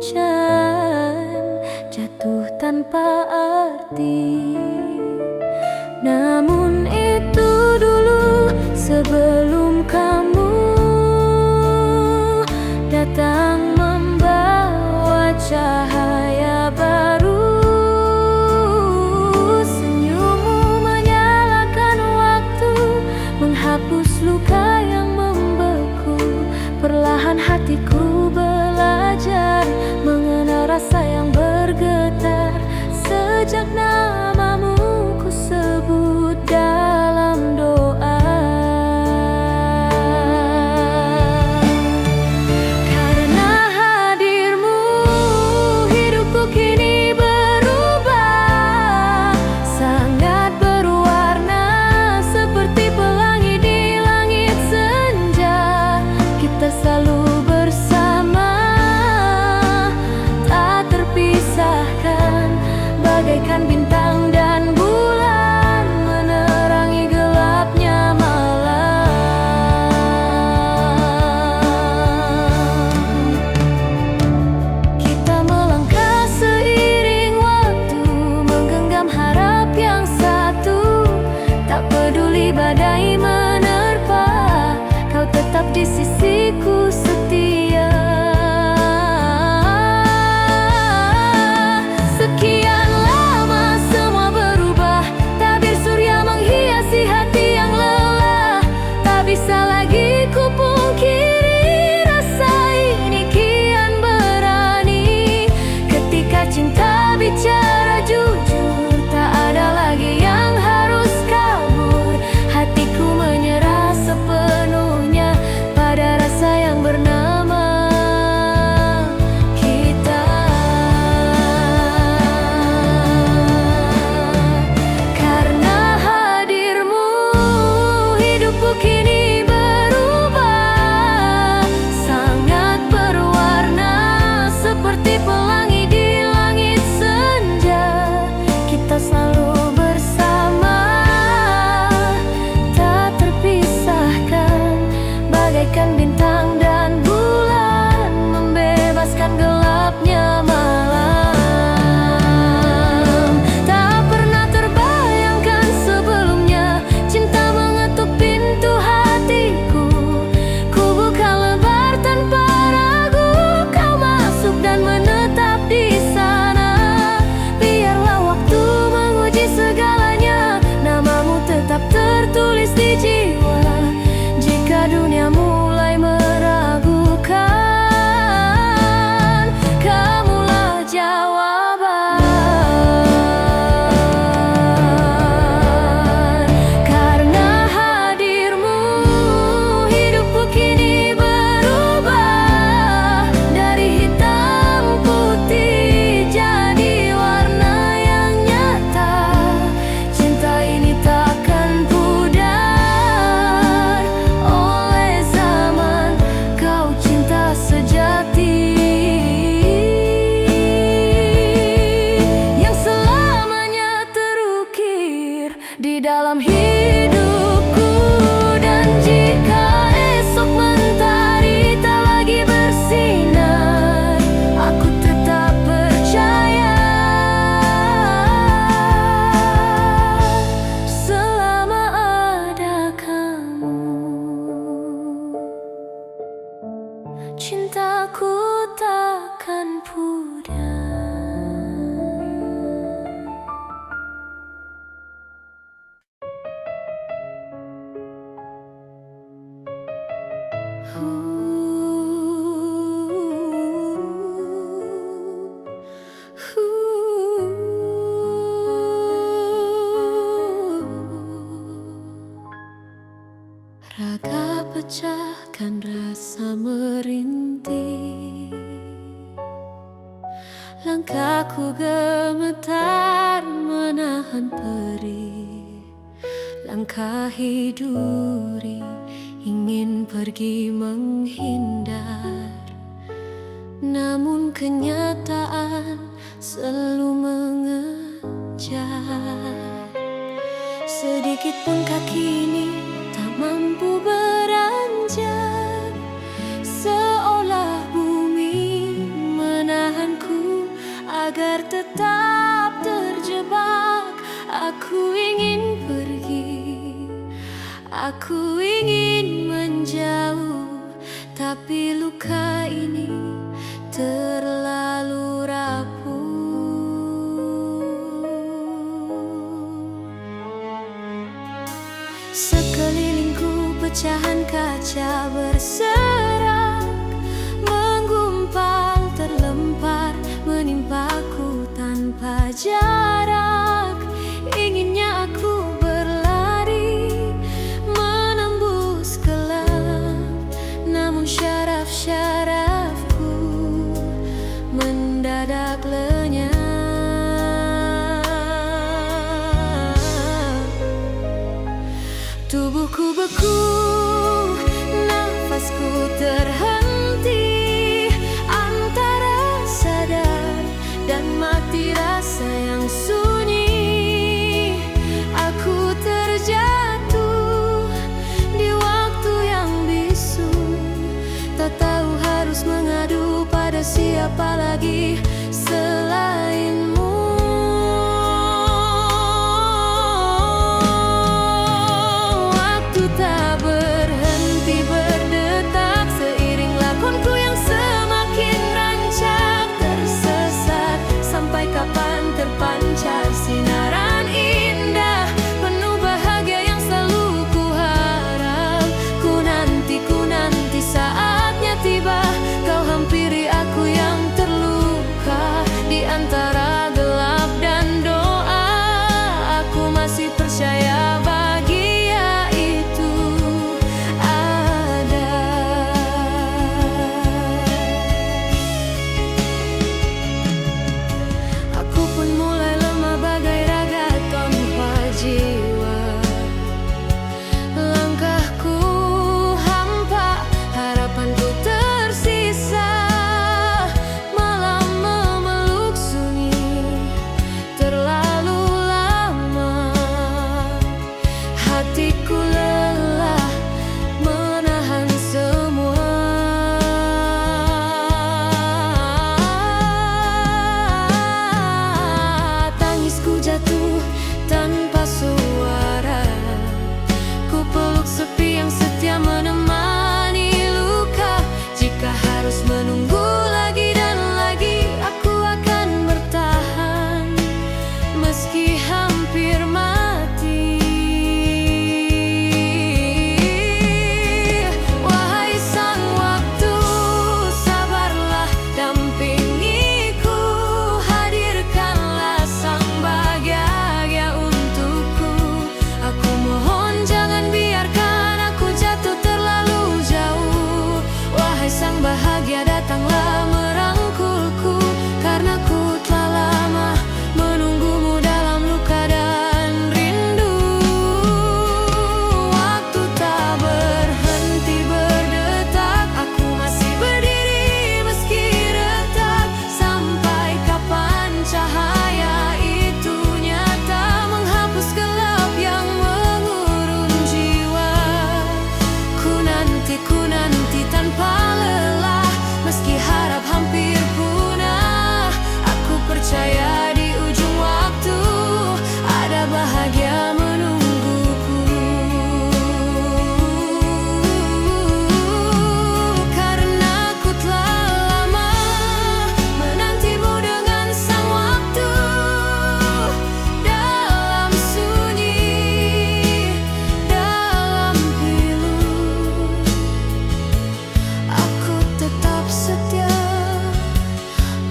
hujan jatuh tanpa arti. Namun itu dulu sebelum kamu datang membawa cahaya baru. Senyummu menyalakan waktu, menghapus luka yang membeku. Perlahan hatiku belajar mengenal rasa yang bergetar. Sejak namamu ku sebut dalam doa. Karena hadirmu hidupku kini berubah, sangat berwarna seperti pelangi di langit senja. Kita selalu bersama, tak terpisahkan, bagaikan bintang dan bulan menerangi gelapnya malam. Kita melangkah seiring waktu, menggenggam harap yang satu. Tak peduli badai menerpa, kau tetap di sisiku setia. Sekian lama semua berubah, tabir surya menghiasi hati yang lelah. Tak bisa lagi ku pungkiri, rasa ini kian berani. Ketika cinta bicara jujur, tak ada lagi yang harus kabur. Hatiku menyerah sepenuhnya pada rasa yang bernama kita. Karena hadirmu hidupku kini berubah, sangat berwarna seperti pelangi di langit senja. Kita selalu bersama, tak terpisahkan, bagaikan bintang dan bulan membebaskan gelapnya malam. Tak pernah terbayangkan sebelumnya cinta mengetuk pintu hatiku. Ku buka lebar tanpa ragu, kau masuk dan menetap di sana. Biarlah waktu menguji segalanya, namamu tetap tertulis di jiwa. Jika dunia mulai meragukan, kamulah jawaban. Karena hadirmu hidupku kini berubah, dari hitam putih jadi warna yang nyata. Cinta ini takkan pudar oleh zaman, kau cinta sejati yang selamanya terukir di dalam hidupku. Dan jika esok mentari tak lagi bersinar, aku tetap percaya selama ada kamu, cintaku takkan pudar. Raga pecahkan rasa merintih, langkahku gemetar menahan perih. Langkahi duri, ingin pergi menghindar, namun kenyataan selalu mengejar. Sedikit pun kaki ini tak mampu beranjak, seolah bumi menahan agar tetap terjebak. Aku ingin pergi, aku ingin menjauh, tapi luka ini terlalu rapuh. Sekelilingku pecahan kaca berserak, menggumpal terlempar, menimpaku tanpa jarak. Inginnya aku berlari, menembus gelap, namun syaraf-syarafku mendadak lenyap. Tubuhku beku, nafasku terhenti, antara sadar dan mati rasa yang sunyi. Aku terjatuh di waktu yang bisu, tak tahu harus mengadu pada siapa lagi selainmu. Waktu tak berhenti berdetak, seiring lakonku yang semakin rancak. Tersesat, sampai kapan terpancar sinaran indah, penuh bahagia yang selalu ku harap. Ku nanti saatnya tiba, kau hampiri aku yang terluka. Di antara gelap dan doa, aku masih percaya bahagia itu ada. Aku pun mulai lemah bagai raga tanpa jiwa. Langkahku hampa, harapanku tersisa. Malam memeluk sunyi terlalu lama. Hatiku lelah menahan semua. Tangisku jatuh tanpa suara, ku peluk sepi yang setia menemani luka. Jika harus menunggu lagi dan lagi, aku akan bertahan meski hampir mati. Wahai sang waktu, sabarlah dampingiku, hadirkanlah sang bahagia untukku. Aku mohon jangan biarkan aku jatuh terlalu jauh. Wahai sang bahagia, datanglah merangkulku, karena ku telah lama menunggumu dalam luka dan rindu. Waktu tak berhenti berdetak, aku masih berdiri meski retak. Sampai kapan cahaya itu nyata, menghapus gelap yang mengurung jiwa. Ku nanti tanpa lelah, meski harap hampir punah. Aku percaya di ujung waktu ada bahagia menungguku. Karena ku telah lama menantimu dengan sang waktu. Dalam sunyi, dalam pilu, aku tetap setia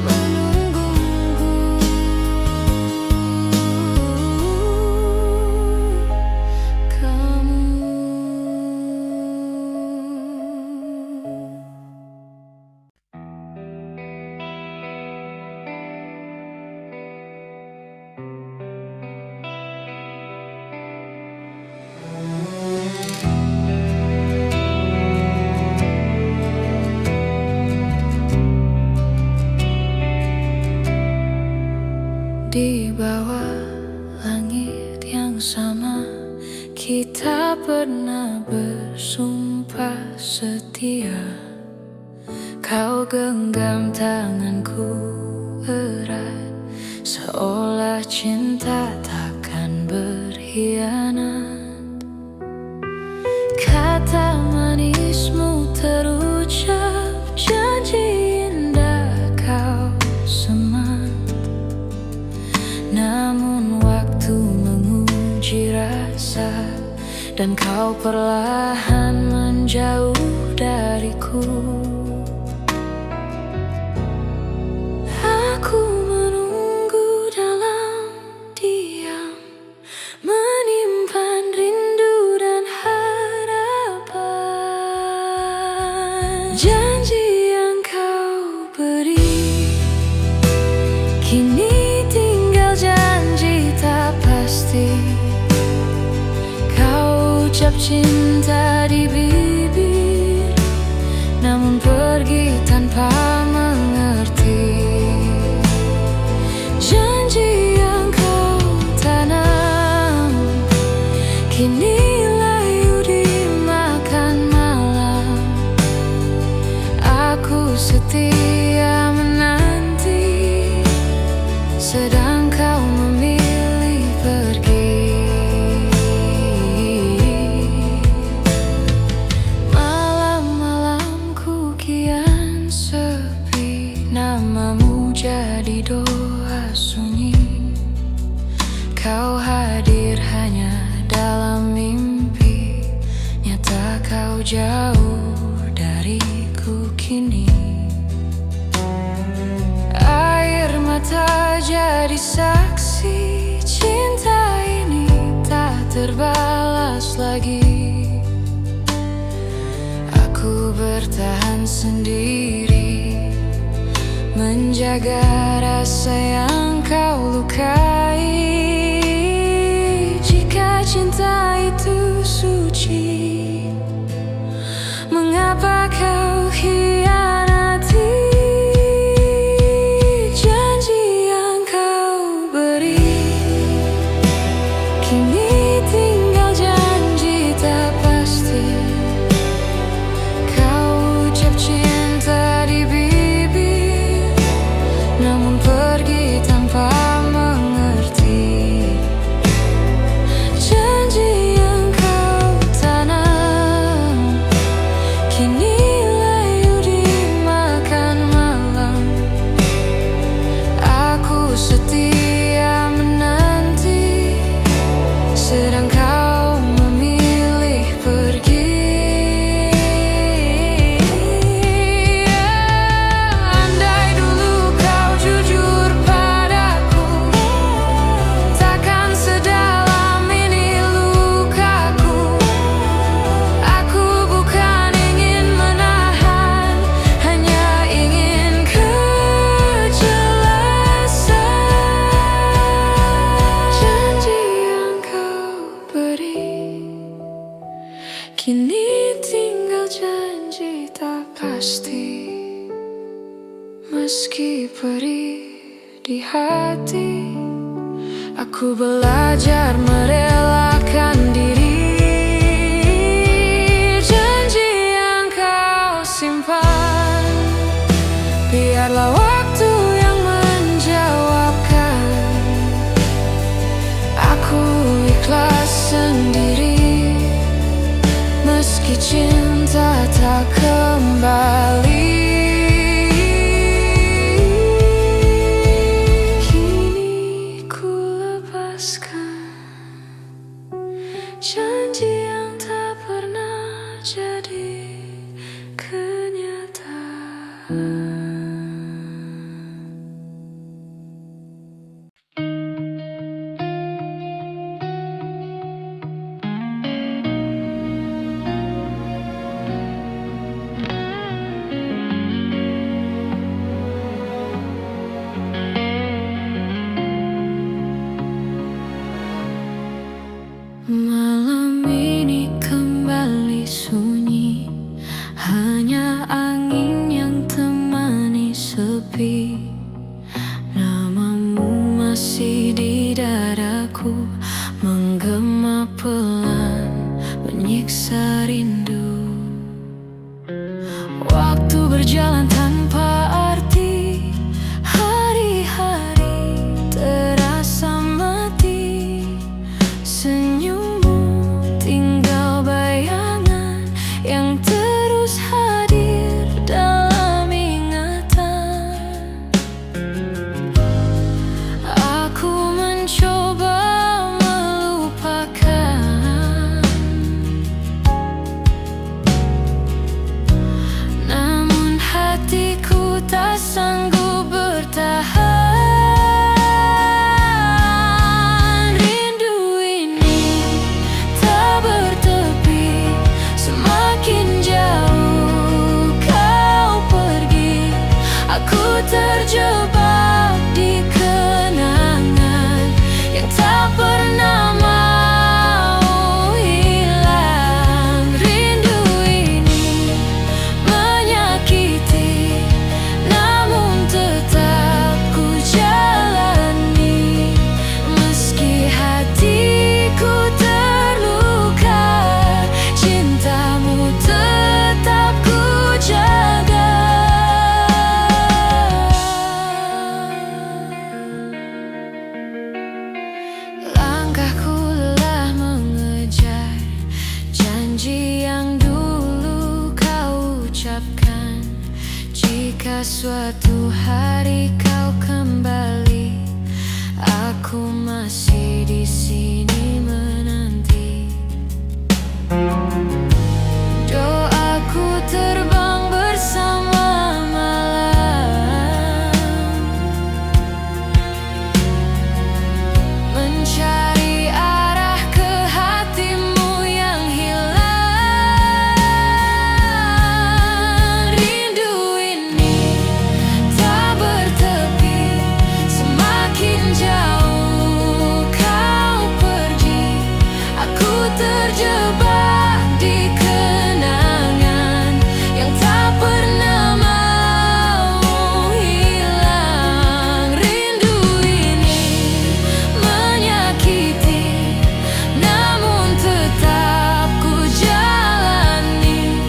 menunggumu. Kamu. Di bawah langit yang sama, kita pernah bersumpah setia. Kau genggam tanganku erat, bahwa cinta takkan berkhianat. Kata manismu terucap, janji indah kau semat. Namun waktu menguji rasa, dan kau perlahan menjauh dariku. Aku menunggu dalam diam, menyimpan rindu dan harapan. Janji yang kau beri kini tinggal janji tak pasti. Kau ucap cinta di bibir, namun pergi tanpa mengerti. Janji yang kau tanam kini layu dimakan malam. Aku setia menanti, sedang kau memilih pergi. Malam-malamku kian sepi, namamu jadi doa sunyi. Kau hadir hanya dalam mimpi, nyata kau jauh dariku kini. Air mata jadi saksi, cinta ini tak terbalas lagi. Aku bertahan sendiri, menjaga rasa yang kau lukai. Jika cinta itu suci, mengapa kau khianati? Janji yang kau beri kini tinggal janji tak pasti. Kau ucap cinta di bibir, namun pergi tanpa mengerti. Janji yang kau tanam kini layu dimakan malam. Aku setia menanti, sedang kau memilih pergi. Andai dulu kau jujur padaku, takkan sedalam ini lukaku. Aku bukan ingin menahan, hanya ingin kejelasan. Janji yang kau beri kini tinggal janji tak pasti. Meski perih di hati, aku belajar merelakan diri. Janji yang kau simpan, biarlah waktu yang menjawabkan. Aku ikhlas sendiri, meski cinta tak kembali. Kini ku lepaskan janji yang tak pernah jadi kenyataan. Malam ini kembali sunyi, hanya angin yang temani sepi. Namamu masih di dadaku, menggema pelan, menyiksa rindu. Waktu berjalan tanpa arti, hari-hari terasa terjebak di kenangan yang tak pernah mau hilang. Rindu ini menyakiti, namun tetap ku jalani. Meski hatiku terluka, cintamu tetap ku jaga. Langkahku lelah mengejar janji yang dulu kau ucapkan. Jika suatu hari kau kembali, aku masih di sini menanti. Doaku terbang bersama malam, mencari arah ke hatimu yang hilang. Rindu ini tak bertepi, semakin jauh kau pergi. Aku terjebak di kenangan yang tak pernah mau hilang. Rindu ini menyakiti, namun tetap ku jalani.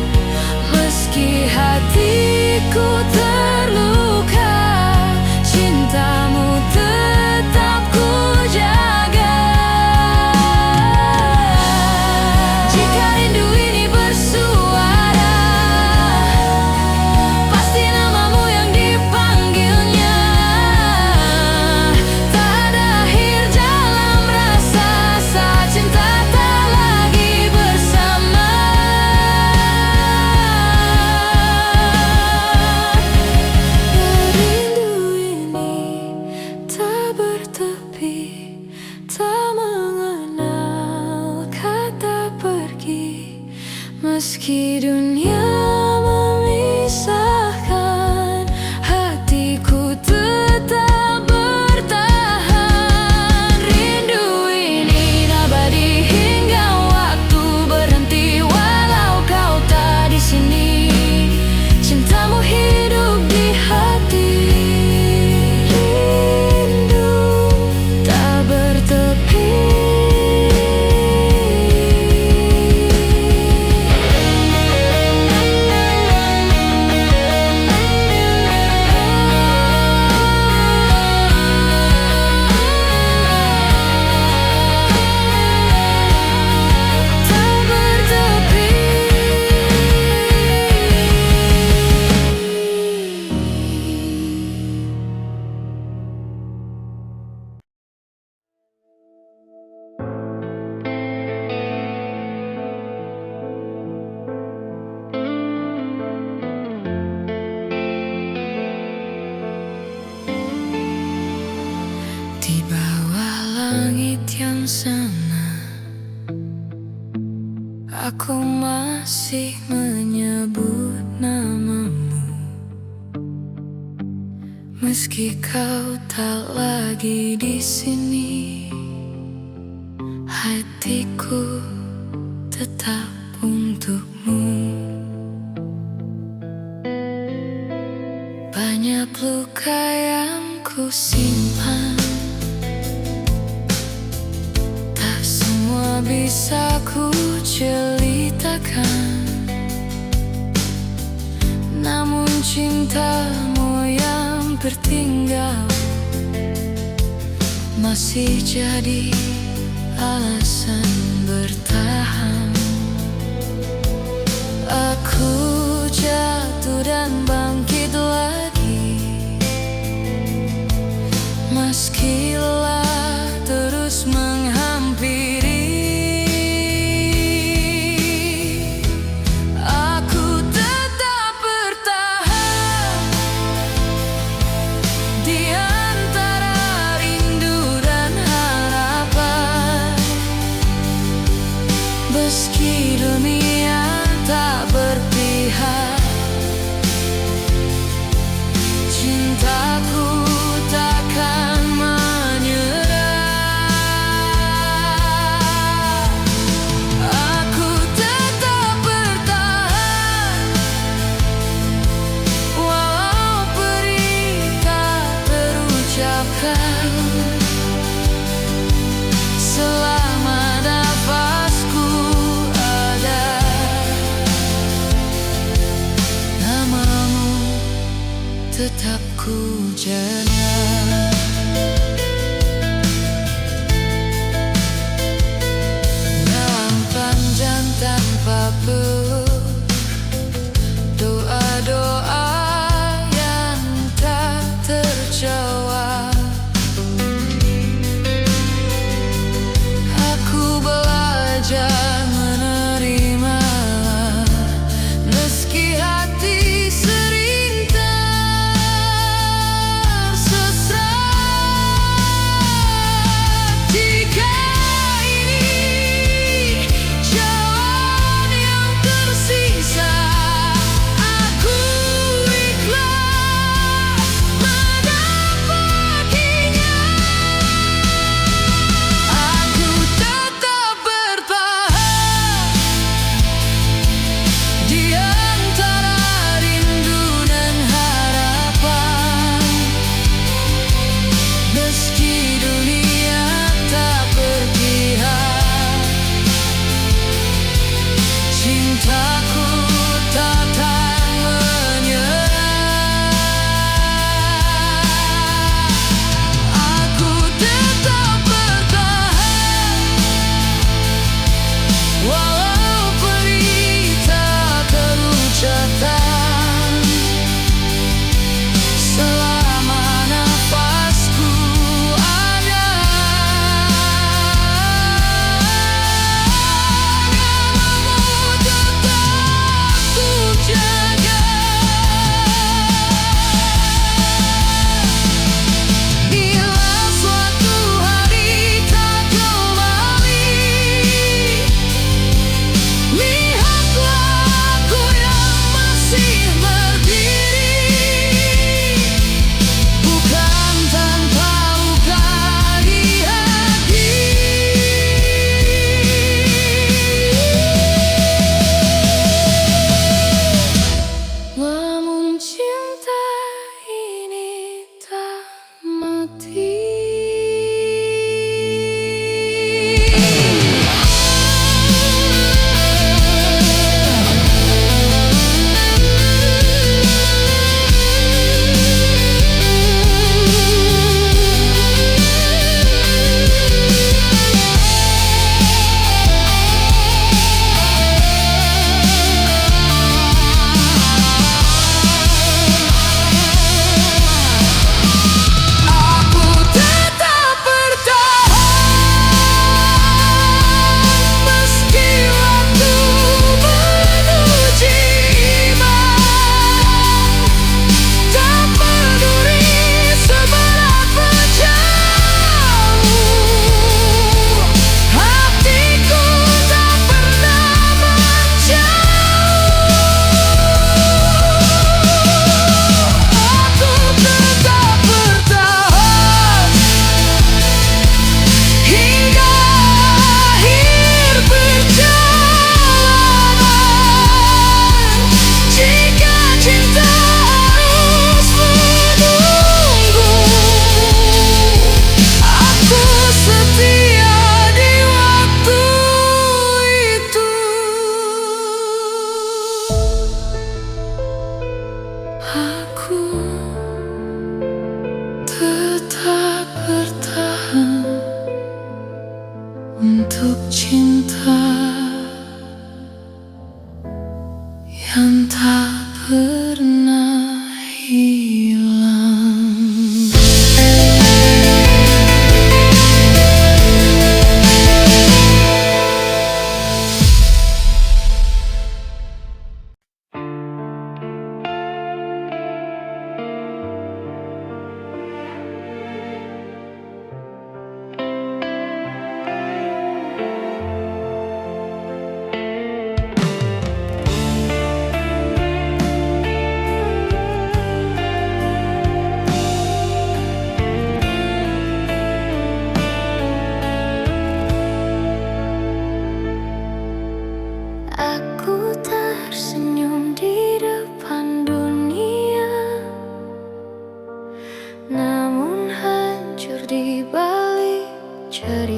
Meski hatiku terluka, cintamu tetap ku jaga. Jika rindu ini bersuara, pasti namamu yang dipanggilnya. Tak ada akhir dalam rasa saat cinta tak lagi bersama. Rindu ini tak bertepi, tak mengenal kata pergi. Meski dunia memisahkan, hatiku tetap bertahan. Rindu ini abadi hingga waktu berhenti, walau kau tak di sini. Cintamu hidup di hati. Rindu tak bertepi. Tak bertepi. Di bawah langit yang sana, aku masih menyebut namamu. Meski kau tak lagi di sini, hatiku tetap untukmu. Banyak luka yang ku simpan, tak semua bisa ku ceritakan. Namun cintamu yang tertinggal masih jadi alasan bertahan. Aku jatuh dan bangkit lagi, meski lelah terus menghampiri. Aku tetap bertahan di antara rindu dan harapan. Meski dunia tak berpihak, cinta ucapkan selama nafasku ada. Namamu tetap ku jaga. Malam panjang tanpa doa-doa yang tak terjawab. Aku belajar menerima meski hati sering tersesat. Jika ini jalan yang tersisa, aku ikhlas menapatinya. Aku tetap bertahan di antara rindu dan harapan, meski dunia tak berpihak. Cintaku takkan menyerah. Aku tetap bertahan walau perih tak terucapkan. Selama nafasku ada, namamu tetap ku jaga. Bila suatu hari tak kembali, lihatlah aku yang masih berdiri, bukan tanpa luka di hati. Namun cinta ini tak mati. Aku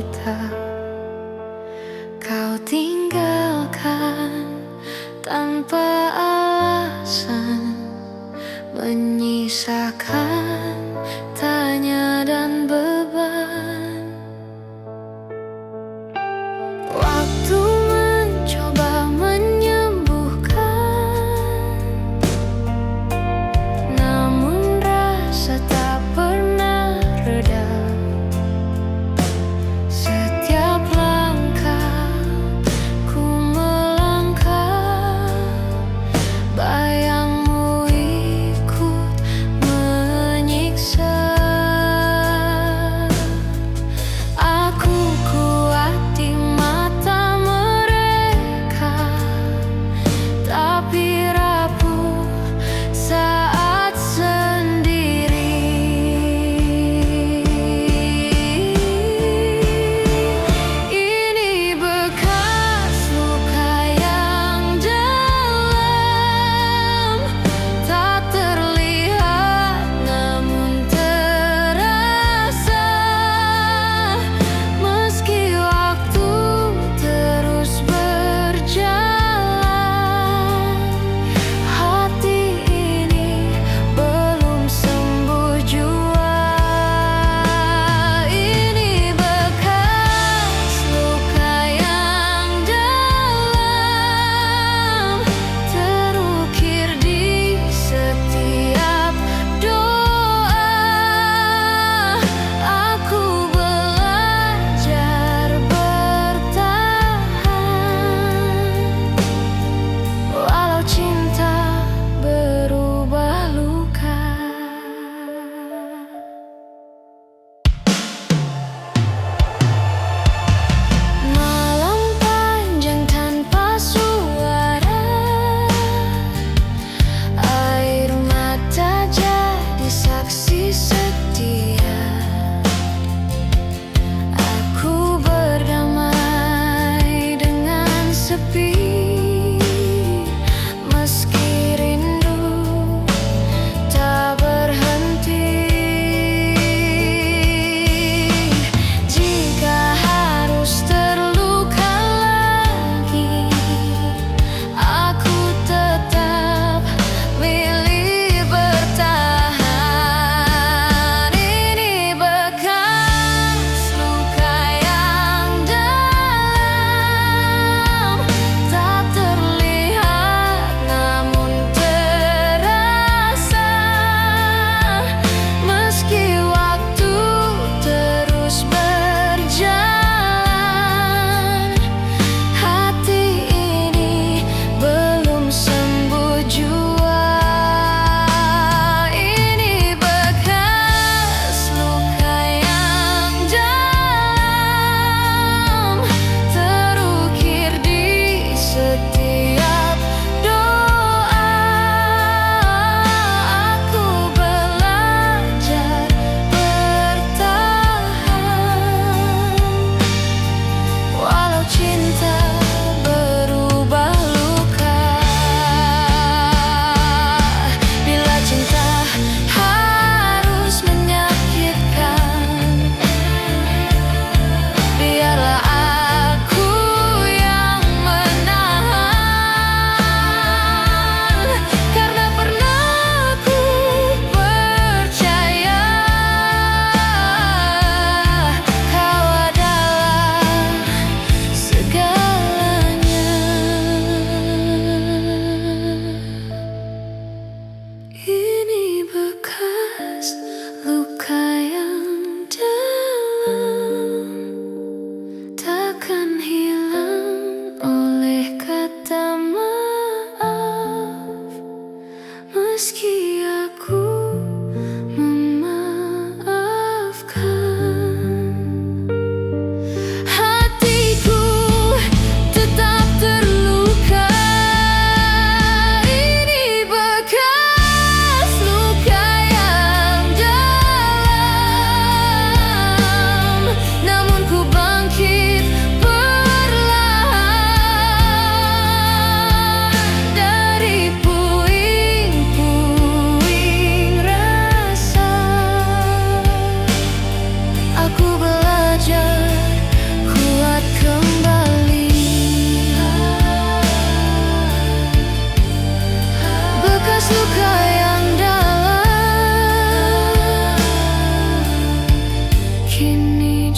kita. Kau tinggalkan tanpa alasan, menyisakan tanya dan beban. Waktu mencoba menyembuhkan, namun rasa tak pernah reda. Setiap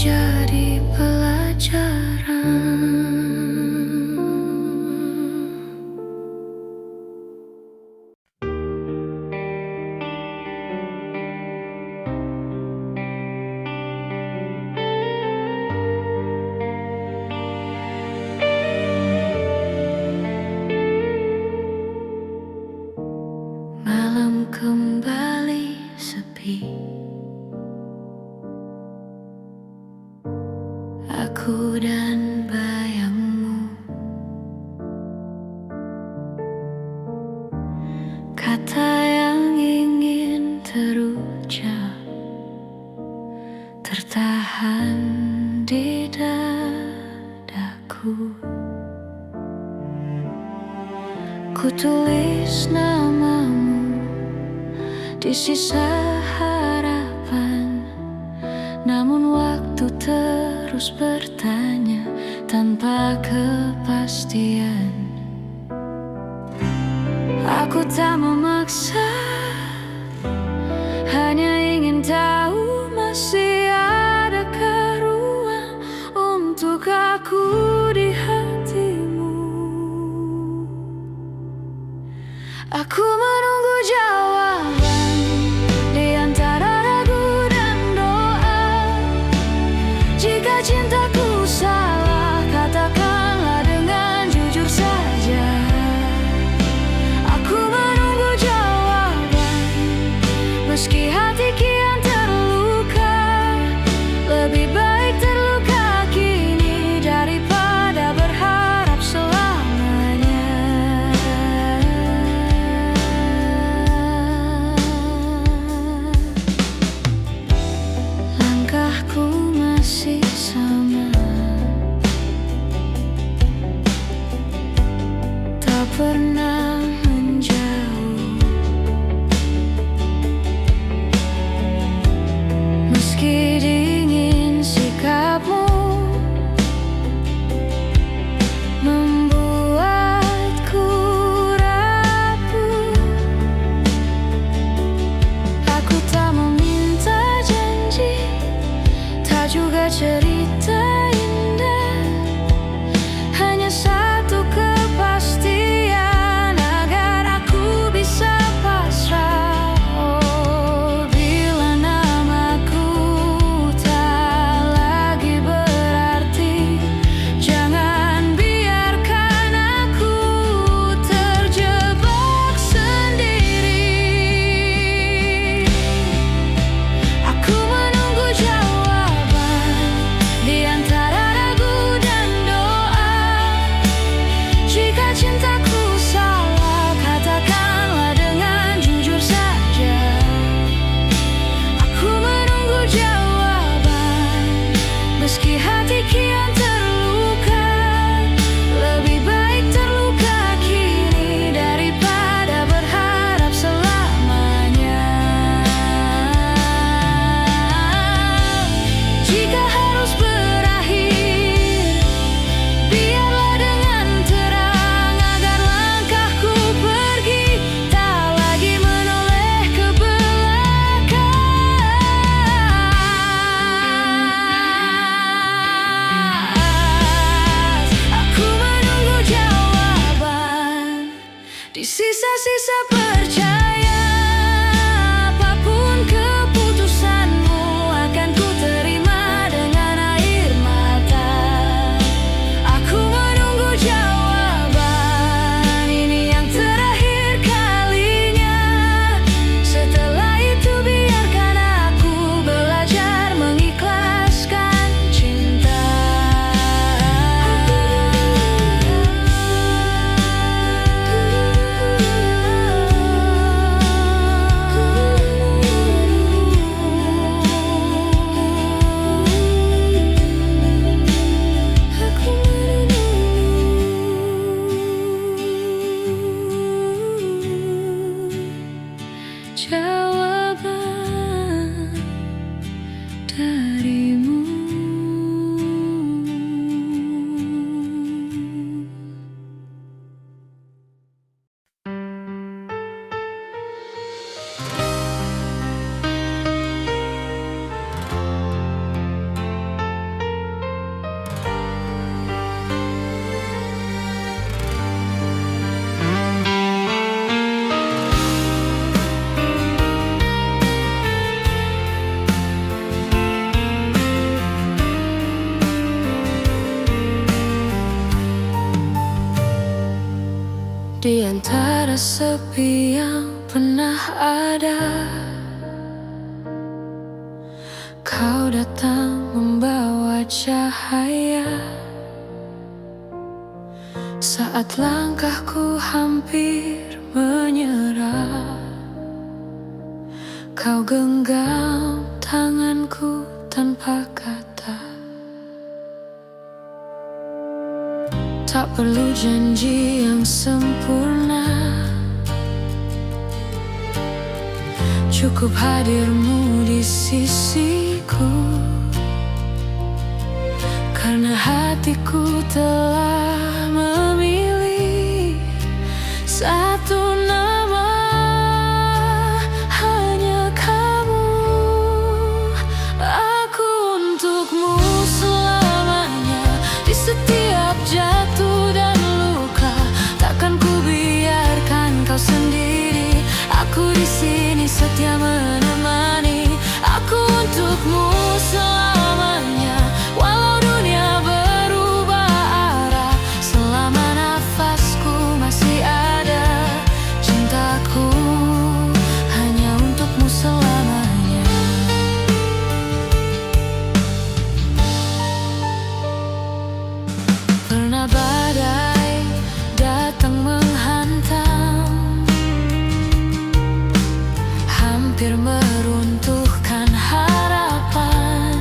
jadi pelajaran. Malam kembali sepi, aku dan bayangmu. Kata yang ingin terucap tertahan di dadaku. Ku tulis namamu di sisa harapan, namun waktu terus bertanya tanpa kepastian. Aku tak memaksa, hanya ingin tahu masih adakah ruang untuk aku di hatimu. Aku menunggu jawaban di antara ragu dan doa. Jika cintaku salah, katakanlah dengan jujur saja. Aku menunggu jawaban, meski hati kian terluka. Lebih baik terluka kini daripada berharap selamanya. Langkahku masih sama, tak pernah menjauh. Meski dingin sikapmu membuatku rapuh, aku tak meminta janji, tak juga cerita indah. Hanya satu kepastian agar aku bisa pasrah. Oh, bila namaku tak lagi berarti, jangan biarkan aku terjebak sendiri. Aku menunggu jawaban sepi yang pernah ada. Kau datang membawa cahaya saat langkahku hampir menyerah. Kau genggam tanganku tanpa kata. Tak perlu janji yang sempurna, cukup hadirmu di sisiku. Karena hatiku telah memilih satu nama, hanya kamu. Aku untukmu selamanya, di setiap jatuh dan luka. Takkan ku biarkan kau sendiri, aku di sini setia menemani. Aku untukmu selamanya, walau dunia berubah arah. Selama nafasku masih ada, cintaku hanya untukmu selamanya. Pernah badai datang menghantam, hampir meruntuhkan harapan.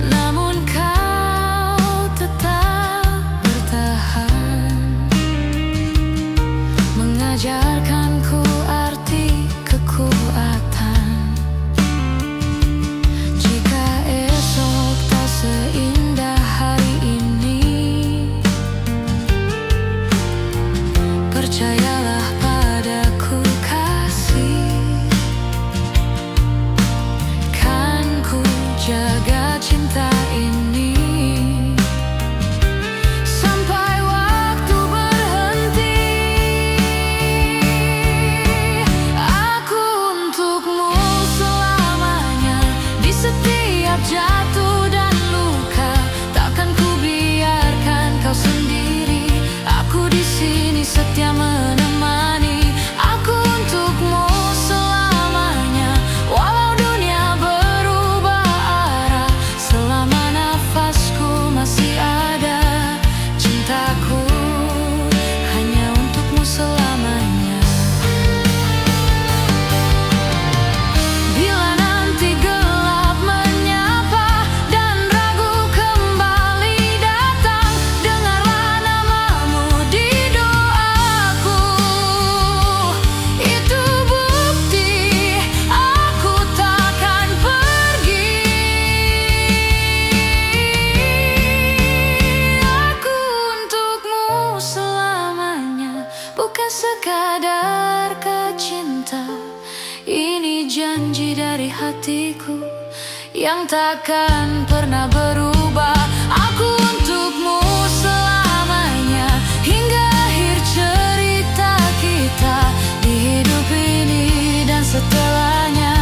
Namun kau tetap bertahan, mengajarkanku arti kekuatan. Jika esok tak seindah hari ini, percayalah padaku kasih. Kan ku jaga cinta ini sampai waktu berhenti. Aku untukmu selamanya, di setiap jatuh dan luka. Takkan ku biarkan kau sendiri, aku di sini setia menemani. Aku untukmu selamanya, walau dunia berubah arah. Selama nafasku masih ada, cintaku hanya untukmu selamanya. Bila nanti gelap menyapa dan ragu kembali datang, dengarlah namamu di doaku. Itu bukti aku takkan pergi. Aku untukmu selamanya, bukan sekadar kecinta. Ini janji dari hatiku yang takkan pernah berubah. Aku untukmu selamanya, hingga akhir cerita kita di hidup ini dan setelahnya.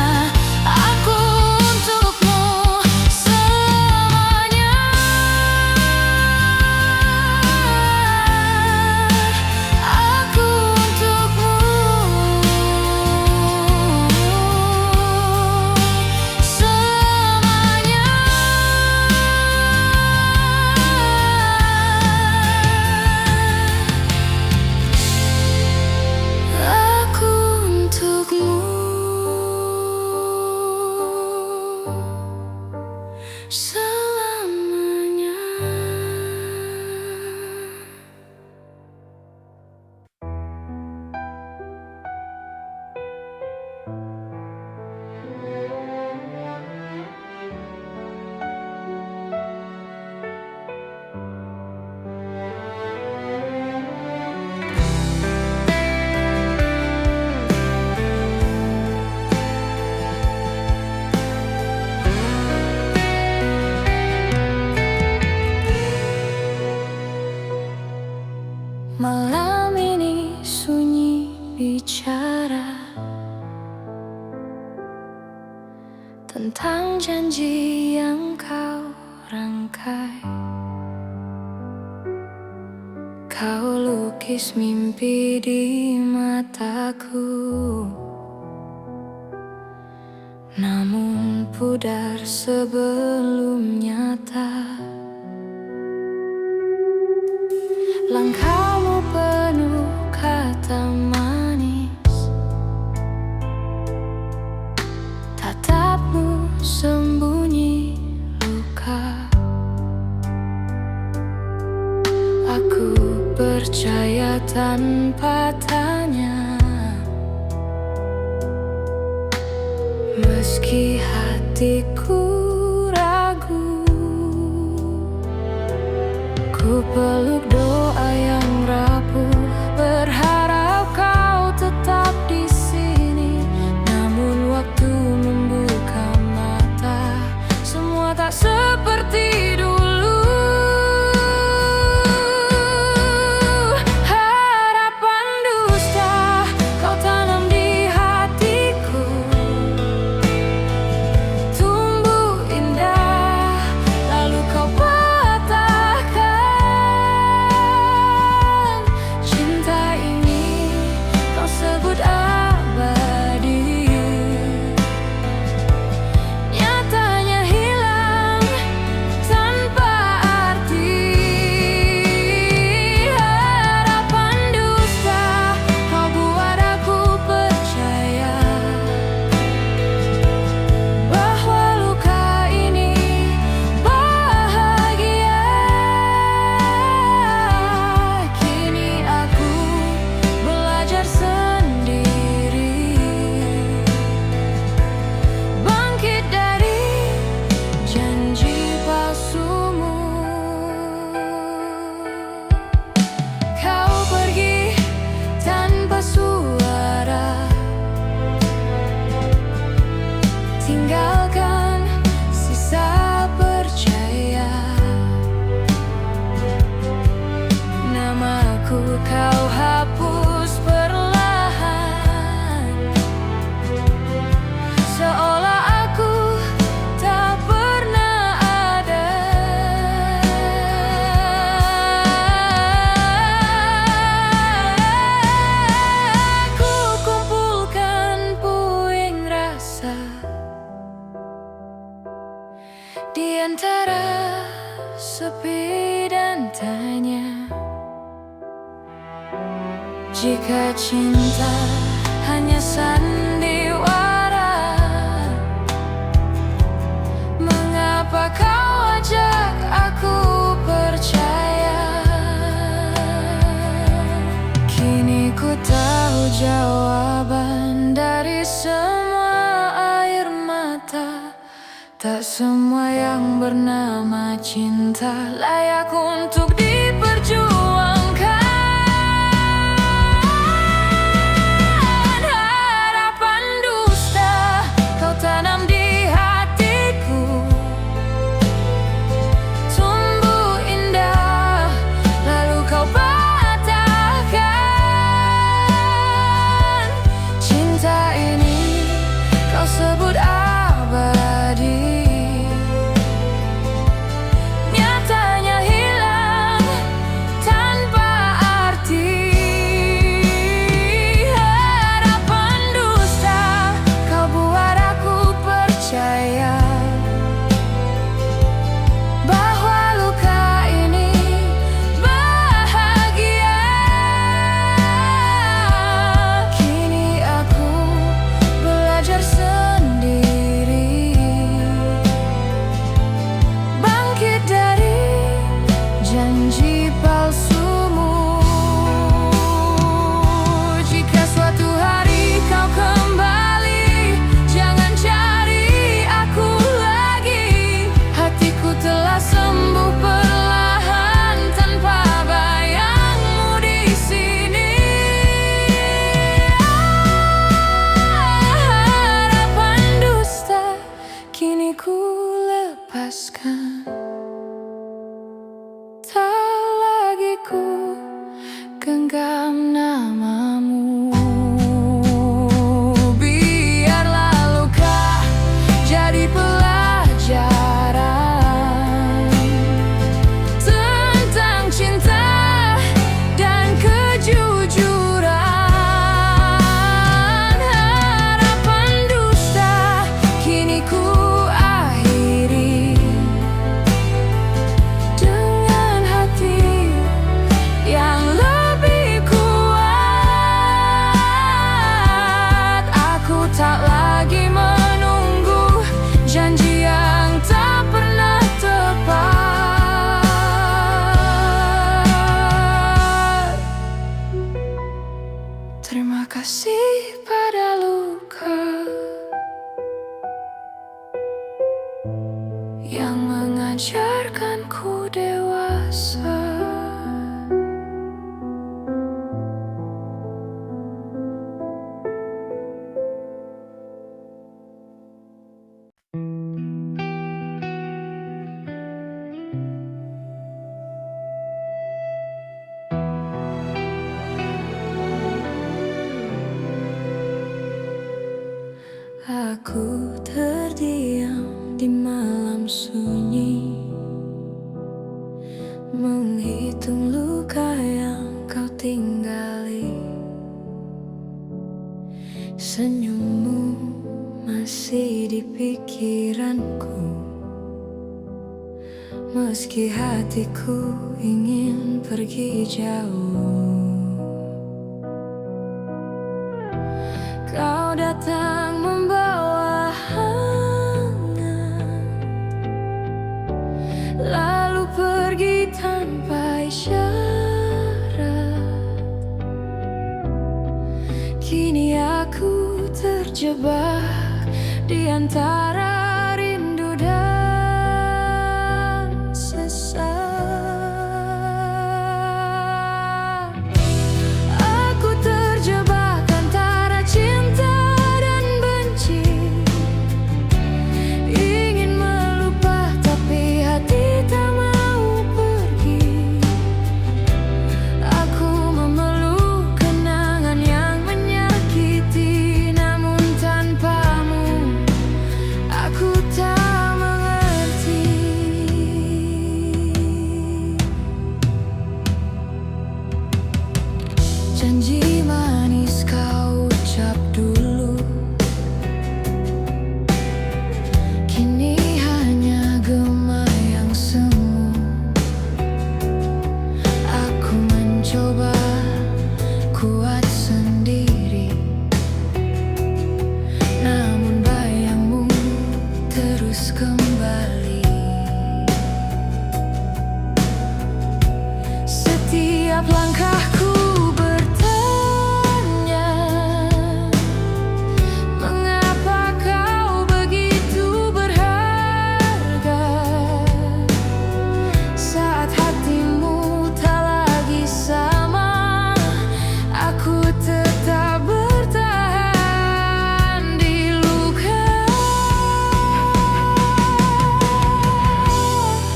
Aku untukmu selamanya. Aku untukmu selamanya. Aku untukmu selamanya. Malam ini sunyi bicara tentang janji yang kau rangkai. Kau lukis mimpi di mataku, namun pudar sebelum nyata. Langkahmu penuh kata manis, tatapmu sembunyi luka. Aku percaya tanpa tanya, meski hatiku ragu. Ku peluk doa yang rapuh, berharap kau tetap di sini. Namun waktu membuka mata, semua tak seperti dulu. Harapan dusta kau tanam di hatiku, tumbuh indah lalu kau patahkan. Cinta ini kau sebut abadi, nyatanya hilang tanpa arti. Harapan dusta kau buat aku percaya bahwa luka ini bahagia. Kini aku belajar sendiri, bangkit dari janji palsumu. Kau pergi tanpa suara, tinggalkan sisa percaya. Namaku kau hapus perlahan, seolah aku tak pernah ada. Ku kumpulkan puing rasa di antara sepi dan tanya. Jika cinta hanya sandiwara, mengapa kau ajak aku percaya? Kini ku tahu jawaban dari semua air mata. Tak semua yang bernama cinta layak untuk diperjuangkan. Harapan dusta kau tanam di hatiku, tumbuh indah lalu kau patahkan. Cinta ini kau sebut abadi, nyatanya hilang tanpa arti. Harapan dusta kau buat aku percaya bahwa luka ini bahagia. Kini aku belajar sendiri, bangkit dari janji palsumu. Jika suatu hari kau kembali, jangan cari aku lagi. Hatiku telah sembuh perlahan tanpa bayangmu di sini. Harapan dusta kini ku lepaskan, tak lagi ku genggam namamu. Biarlah luka jadi pelajaran tentang cinta yang mengajarkanku dewasa. Aku terdiam di malam sunyi, menghitung luka yang kau tinggali. Senyummu masih di pikiranku, meski hatiku ingin pergi jauh. Kau datang membawa hangat, lalu pergi tanpa isyarat. Kini aku terjebak di antara rindu dan sesat. Aku terjebak antara cinta dan benci, ingin melupa tapi hati tak mau pergi. Aku memeluk kenangan yang menyakiti, namun tanpamu aku tak mengerti. Janji manis kau ucap dulu, kini hanya gema yang semu. Aku mencoba kuat sendiri, namun bayangmu terus kembali. Setiap langkahku bertanya, mengapa kau begitu berharga saat hatimu tak lagi sama. Aku tetap bertahan di luka.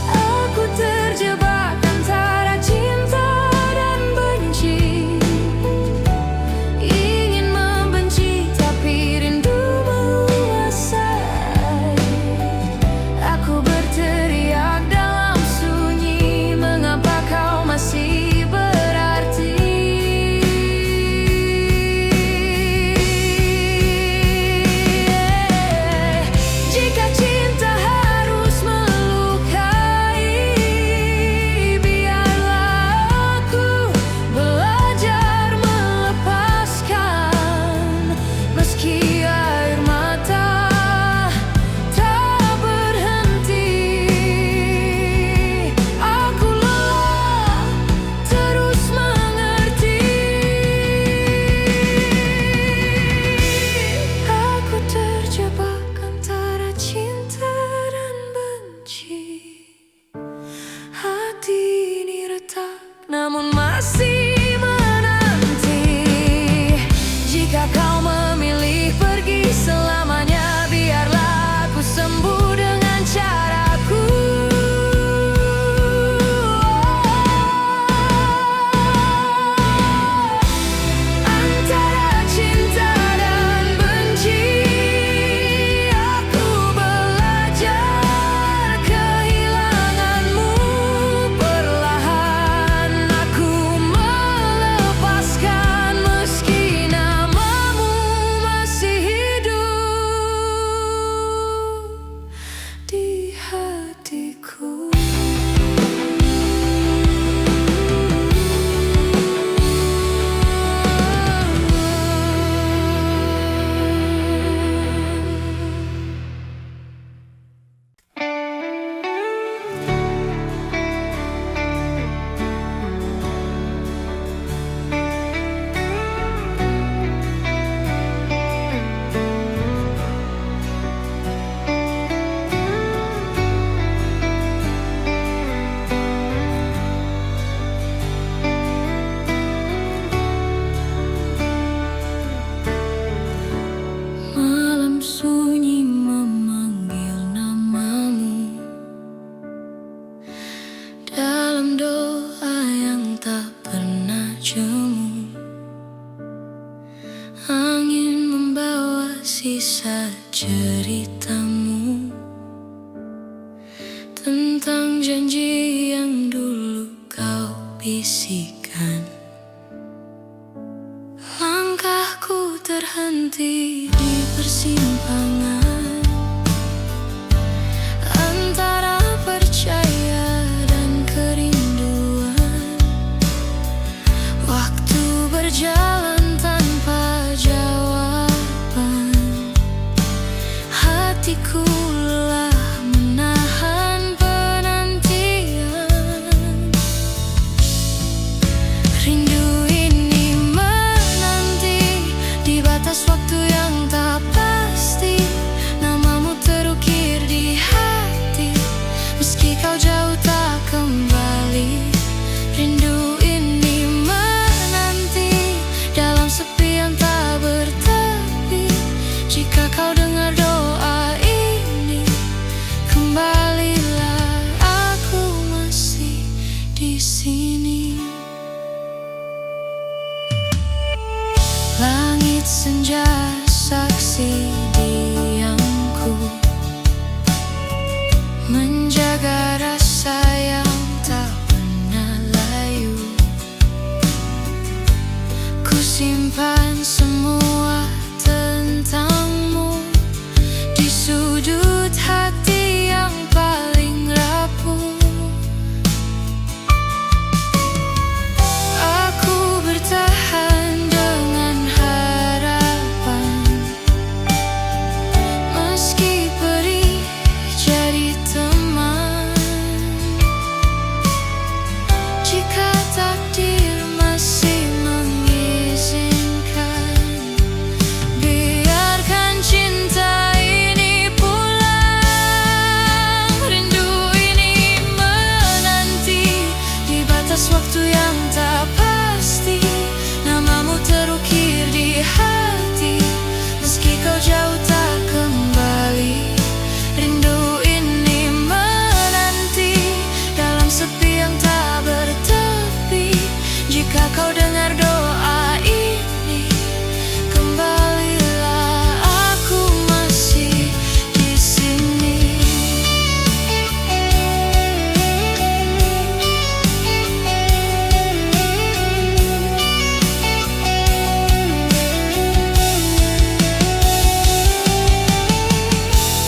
Aku terjebak antara cinta dan benci, janji yang dulu kau bisikan. Langkahku terhenti di persimpangan antara percaya dan kerinduan. Waktu berjalan tanpa jawaban, hatiku lelah menahan penantian. Rindu ini menanti di batas waktu yang tak pasti. Namamu terukir di hati, meski kau jauh tak kembali. Rindu ini menanti dalam sepi yang tak bertepi. Jika kau dengar doa ini, kembalilah, aku masih di sini. Langit senja saksi diamku, menjaga rasa yang tak pernah layu. Ku simpan semua tentangmu di sudut hati yang paling rapuh. Aku bertahan dengan harapan, meski perih jadi teman. Jika takdir masih mengizinkan, biarkan cinta ini pulang. Rindu ini menanti di batas waktu yang tak pasti. Namamu terukir di hati, meski kau jauh tak kembali. Rindu ini menanti dalam sepi yang tak bertepi. Jika kau dengar doa ini, kembalilah, aku masih di sini.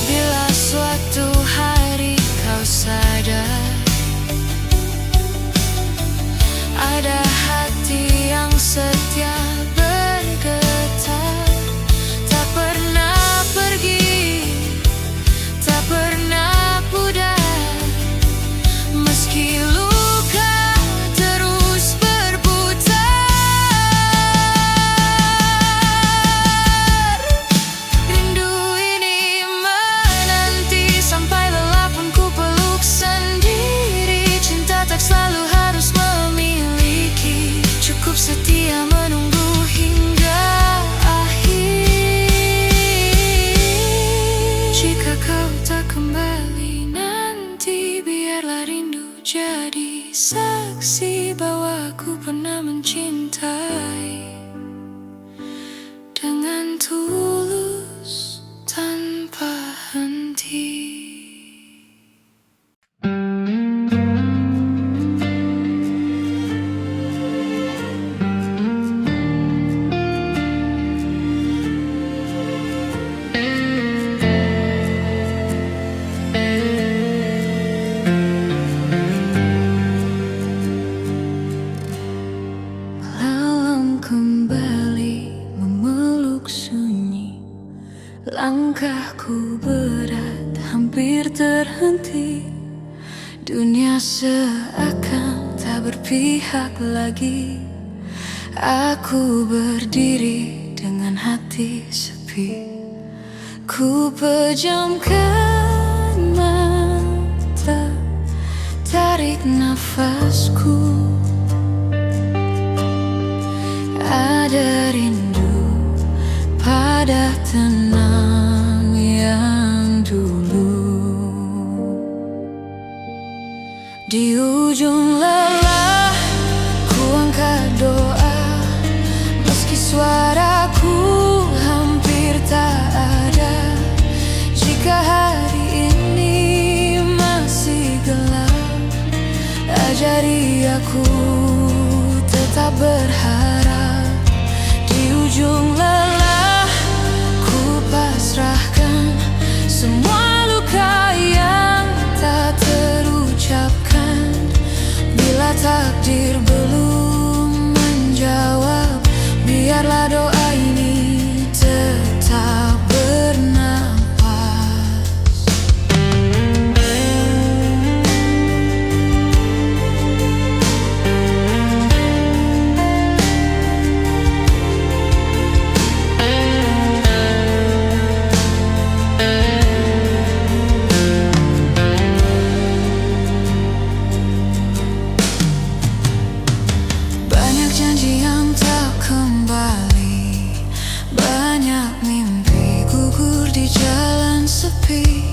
Bila suatu hari kau sadar, ada hati yang setia bergetar, tak pernah pergi, tak pernah pudar, meski luka terus berputar. Rindu ini menanti sampai lelah pun ku peluk sendiri. Cinta tak selalu harus memiliki, cukup setia menunggu hingga akhir. Jika kau tak kembali nanti, biarlah rindu jadi saksi bahwa aku pernah mencintai dengan tulus tanpa henti. Malam kembali memeluk sunyi, langkahku berat hampir terhenti. Dunia seakan tak berpihak lagi. Aku berdiri dengan hati sepi. Ku pejamkan mata, tarik nafasku. Ada rindu pada tenang yang dulu. Di ujung lelah ku angkat doa, meski suaraku hampir tak ada. Jika hari ini masih gelap, Ajari aku tetap berharap. Di ujung lelah ku pasrahkan semua luka yang tak terucapkan. Bila takdir belum menjawab, biarlah doa ini tetap bernapas. Banyak janji yang tak kembali, banyak mimpi gugur di jalan sepi.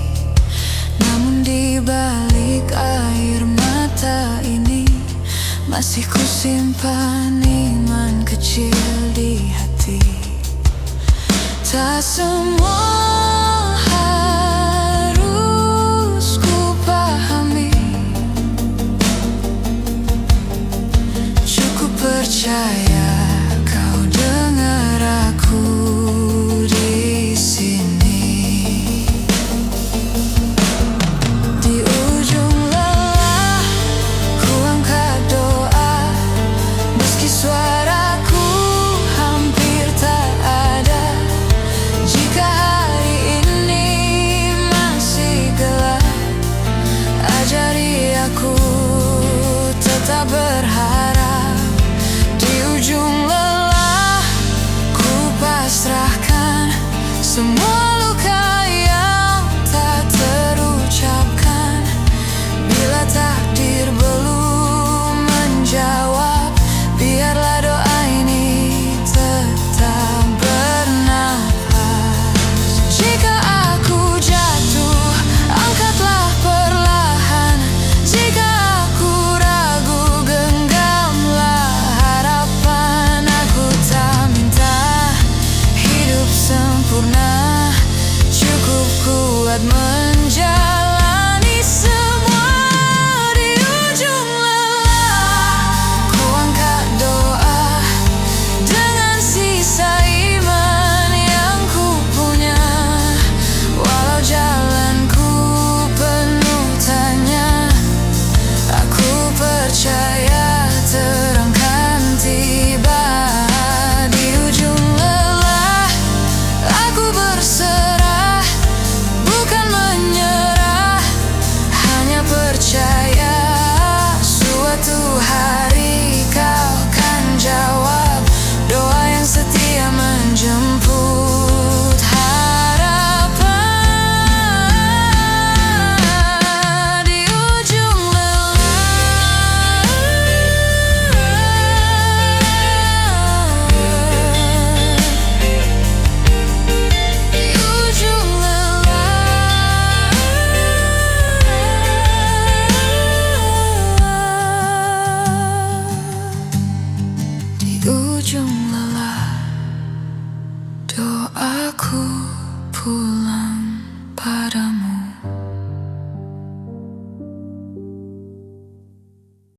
Namun di balik air mata ini masih ku simpan iman kecil di hati. Tak semua harus ku pahami, cukup percaya kau dengar aku di sini. Di ujung lelah ku angkat doa, meski suaraku hampir tak ada. Jika hari ini masih gelap, ajari aku tetap berharap. Di ujung lelah ku pasrahkan semua luka yang tak terucapkan. Bila takdir belum menjawab, biarlah doa ini tetap bernapas. Jika aku jatuh, angkatlah perlahan. Jika aku ragu, genggamlah harapan. Aku tak minta hidup sempurna, cukup kuat menjalani semua. Di ujung lelah ku angkat doa, dengan sisa iman yang ku punya. Walau jalanku penuh tanya, aku percaya terang kan tiba. Di ujung lelah aku berserah, bukan menyerah, hanya percaya suatu hari kau kan jawab doa yang setia menjemput harapan. Di ujung lelah, di ujung lelah, di ujung lelah, doaku pulang padamu.